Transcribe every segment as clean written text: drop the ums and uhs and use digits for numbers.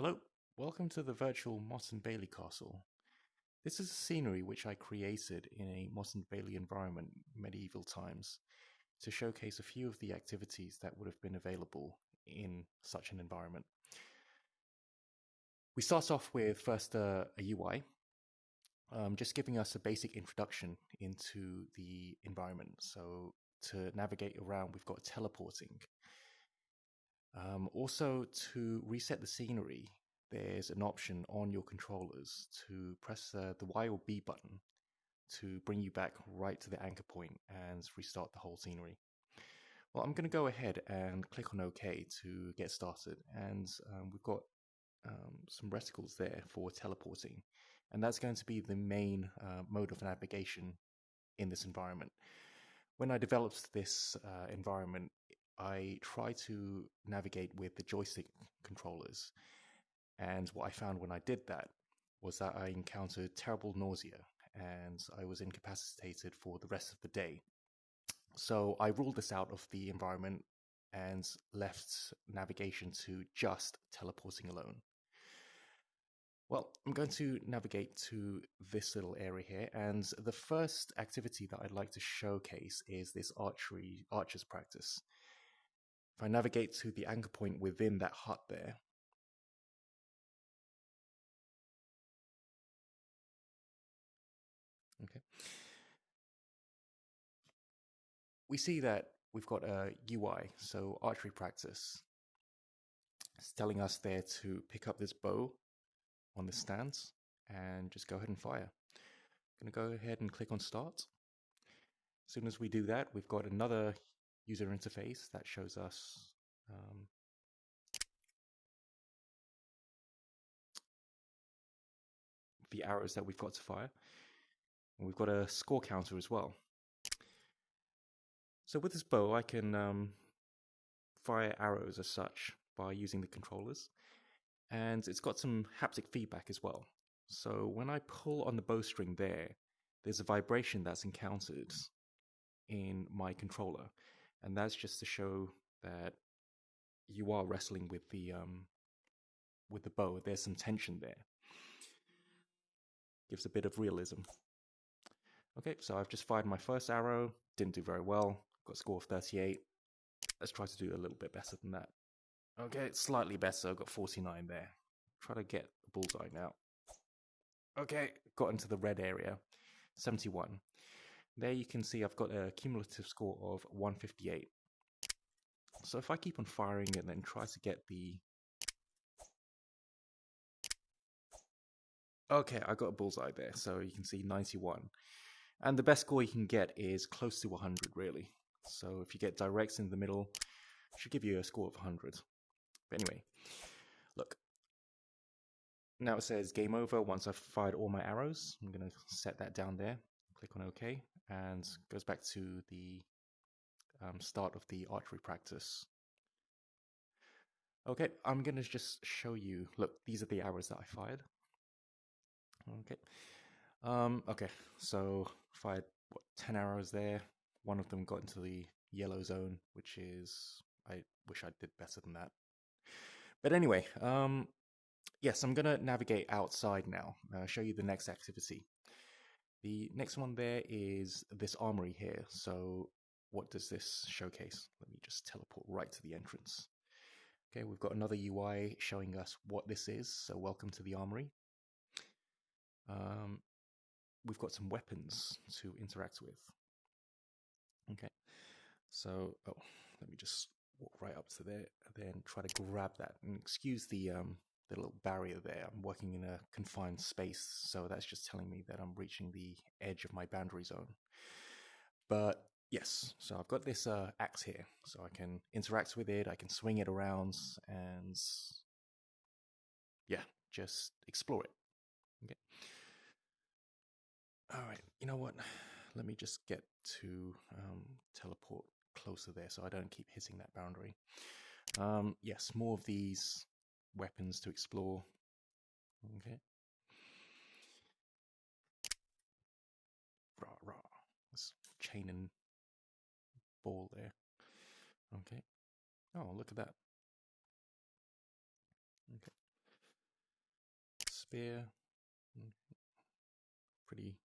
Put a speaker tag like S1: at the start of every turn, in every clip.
S1: Hello, welcome to the virtual Motte and Bailey castle. This is a scenery which I created in a Motte and Bailey environment, medieval times, to showcase a few of the activities that would have been available in such an environment. We start off with first a UI, just giving us a basic introduction into the environment. So to navigate around, we've got teleporting. Also, to reset the scenery, there's an option on your controllers to press the Y or B button to bring you back right to the anchor point and restart the whole scenery. Well, I'm going to go ahead and click on OK to get started, and we've got some reticles there for teleporting, and that's going to be the main mode of navigation in this environment. When I developed this environment, I try to navigate with the joystick controllers, and what I found when I did that was that I encountered terrible nausea and I was incapacitated for the rest of the day. So I ruled this out of the environment and left navigation to just teleporting alone. Well, I'm going to navigate to this little area here, and the first activity that I'd like to showcase is this archer's practice. If I navigate to the anchor point within that hut there, okay, we see that we've got a UI, so archery practice. It's telling us there to pick up this bow on the stance and just go ahead and fire. I'm going to go ahead and click on start. As soon as we do that, we've got another user interface that shows us the arrows that we've got to fire. And we've got a score counter as well. So with this bow, I can fire arrows as such by using the controllers. And it's got some haptic feedback as well. So when I pull on the bowstring there's a vibration that's encountered in my controller. And that's just to show that you are wrestling with the bow. There's some tension there. Gives a bit of realism. Okay, so I've just fired my first arrow. Didn't do very well. Got a score of 38. Let's try to do a little bit better than that. Okay, it's slightly better. Got 49 there. Try to get a bullseye now. Okay, got into the red area. 71. There you can see I've got a cumulative score of 158. So if I keep on firing and then try to get the... Okay, I got a bullseye there, so you can see 91. And the best score you can get is close to 100, really. So if you get directs in the middle, it should give you a score of 100. But anyway, look. Now it says game over once I've fired all my arrows. I'm going to set that down there. Click on OK, and goes back to the start of the archery practice. Okay, I'm going to just show you. Look, these are the arrows that I fired. Okay. Okay, so fired 10 arrows there. One of them got into the yellow zone, which is, I wish I did better than that. But anyway, yes, I'm gonna navigate outside now. Show you the next activity. The next one there is this armory here. So what does this showcase? Let me just teleport right to the entrance. Okay, we've got another UI showing us what this is. So welcome to the armory. We've got some weapons to interact with. Okay, so let me just walk right up to there and then try to grab that. And excuse the little barrier there. I'm working in a confined space, so that's just telling me that I'm reaching the edge of my boundary zone. But yes, so I've got this axe here, so I can interact with it, I can swing it around, and yeah, just explore it. Okay. All right, you know what? Let me just get to teleport closer there so I don't keep hitting that boundary. Yes, more of these weapons to explore. Okay. Rah, rah. This chain and ball there. Okay. Oh, look at that. Okay. spear. Pretty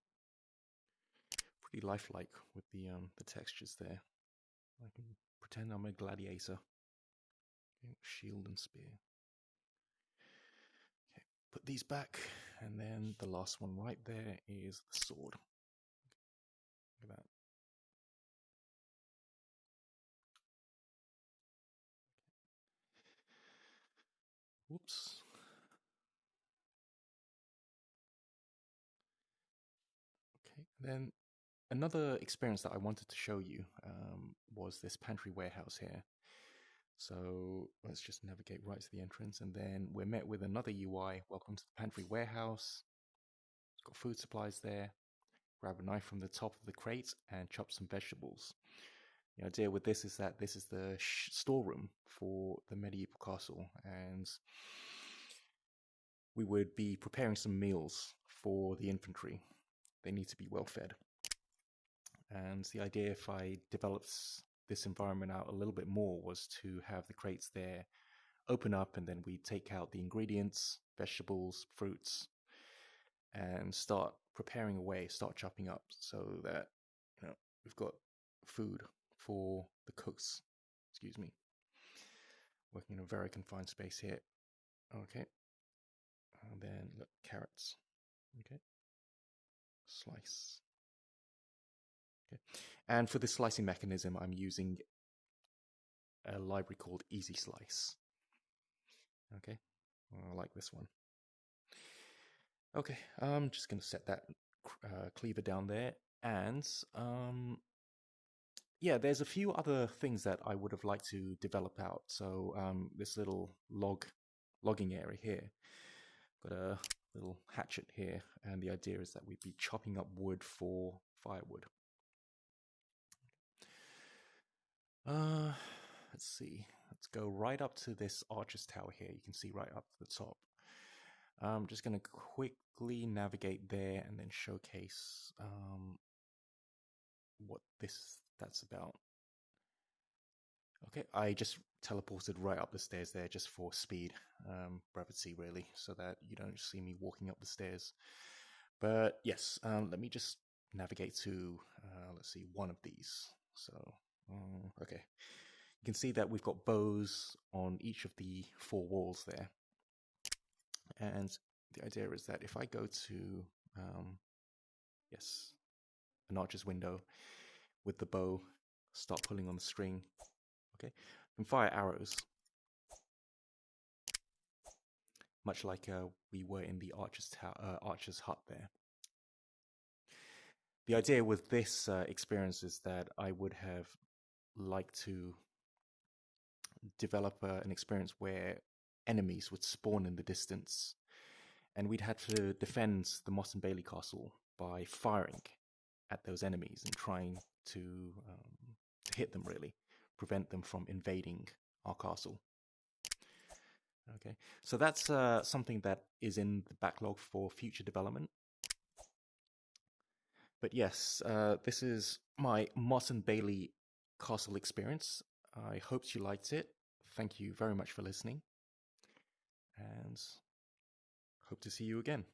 S1: lifelike with the textures there. I can pretend I'm a gladiator. Okay, shield and spear. Okay, put these back, and then the last one right there is the sword. Look at that. Whoops. Okay, then another experience that I wanted to show you was this pantry warehouse here. So let's just navigate right to the entrance, and then we're met with another UI. Welcome to the pantry warehouse. It's got food supplies there. Grab a knife from the top of the crate and chop some vegetables. The idea with this is that this is the storeroom for the medieval castle, and we would be preparing some meals for the infantry. They need to be well fed. And the idea, if I developed this environment out a little bit more, was to have the crates there open up, and then we take out the ingredients, vegetables, fruits, and start preparing away, start chopping up, so that we've got food for the cooks. Excuse me. Working in a very confined space here. Okay. And then look, carrots. Okay. Slice. Okay. And for this slicing mechanism, I'm using a library called Easy Slice. Okay. I like this one. Okay. I'm just going to set that cleaver down there. And yeah, there's a few other things that I would have liked to develop out. So this little logging area here, got a little hatchet here, and the idea is that we'd be chopping up wood for firewood. Let's see. Let's go right up to this archer's tower here. You can see right up to the top. I'm just going to quickly navigate there and then showcase what that's about. Okay, I just teleported right up the stairs there just for speed, brevity really, so that you don't see me walking up the stairs. But yes, let me just navigate to, let's see, one of these. So, okay. You can see that we've got bows on each of the 4 walls there. And the idea is that if I go to, yes, an archer's window with the bow, start pulling on the string, okay, and fire arrows, much like we were in the archer's hut there. The idea with this experience is that I would have liked to develop an experience where enemies would spawn in the distance, and we'd have to defend the Motte and Bailey castle by firing at those enemies and trying to hit them, really, prevent them from invading our castle. Okay, so that's something that is in the backlog for future development. But yes, this is my Motte and Bailey castle experience. I hoped you liked it. Thank you very much for listening, and hope to see you again.